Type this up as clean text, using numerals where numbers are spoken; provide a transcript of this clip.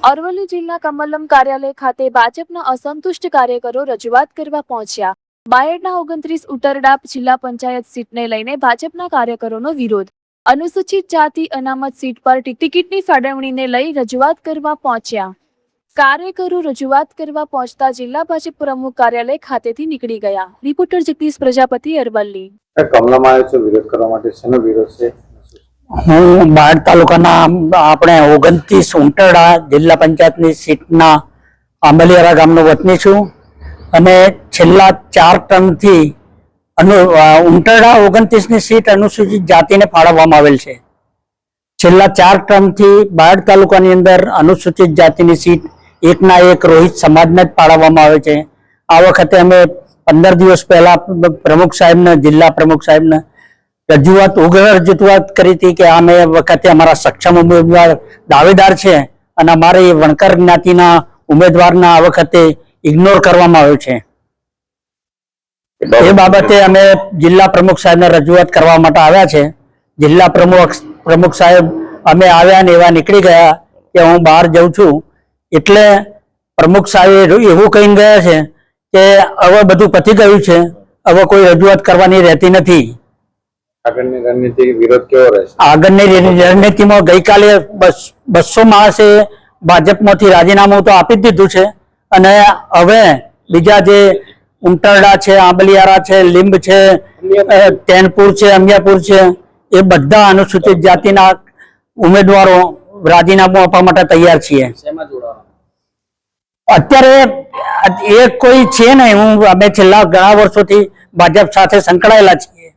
અરવલ્લી જિલ્લા કમલમ કાર્યાલય ખાતે ભાજપના અસંતુષ્ટ કાર્યકરો રજૂઆત કરવા પહોંચ્યા। બાયડના 29 ઉત્તરડાપ જિલ્લા પંચાયત સીટને લઈને ભાજપના કાર્યકરોનો વિરોધ। અનુસૂચિત જાતિ અનામત સીટ પર ટિકિટની ફાળવણીને લઈ રજૂઆત કરવા પહોંચ્યા। કાર્યકરો રજૂઆત કરવા પહોંચતા જિલ્લા ભાજપ પ્રમુખ કાર્યાલય ખાતેથી નીકળી ગયા। રિપોર્ટર જગદીશ પ્રજાપતિ, અરવલ્લી। કમલમ આવ્યો છે વિરોધ કરવા માટે, શેનો વિરોધ છે? હું બાયડ તાલુકાના આપણે 29 ઉંટરડા જિલ્લા પંચાયતની સીટના આંબલિયારા ગામનો વતની છું અને છેલ્લા 4 ટર્મથી ઉંટરડા 29ની સીટ અનુસૂચિત જાતિને ફાળવવામાં આવેલ છે। છેલ્લા 4 ટર્મથી બાયડ તાલુકાની અંદર અનુસૂચિત જાતિની સીટ એકના એક રોહિત સમાજને જ ફાળવવામાં આવે છે। આ વખતે અમે 15 દિવસ પહેલા પ્રમુખ સાહેબને, જિલ્લા પ્રમુખ સાહેબને રજૂઆત કરી હતી કે અમે વખતે અમારા સક્ષમ ઉમેદવાર દાવેદાર છે અને અમારી વણકર જ્ઞાતિના ઉમેદવારના આ વખતે ઇગ્નોર કરવામાં આવ્યો છે। એ બાબતે અમે જિલ્લા પ્રમુખ સાહેબને રજૂઆત કરવા માટે આવ્યા છે। જિલ્લા પ્રમુખ સાહેબ અમે આવ્યા ને એવા નીકળી ગયા કે હું બહાર જઉં છું, એટલે પ્રમુખ સાહેબ એવું કહીને ગયા છે કે હવે બધું પતી ગયું છે, હવે કોઈ રજૂઆત કરવાની રહેતી નથી। આગળની રણનીતિ વિરોધ કેવો રહેશે? આગળની રણનીતિમાં ગઈકાલે 200 માણસે ભાજપમાંથી રાજીનામું તો આપી જ દીધું છે અને હવે બીજા જે ઉંટરડા છે, આંબલિયારા છે, લીંબ છે, ટેનપુર છે, અમિયાપુર છે, એ બધા અનુસૂચિત જાતિના ઉમેદવારો રાજીનામું આપવા માટે તૈયાર છીએ। અત્યારે એ કોઈ છે નહીં, અમે છેલ્લા ઘણા વર્ષોથી ભાજપ સાથે સંકળાયેલા છીએ।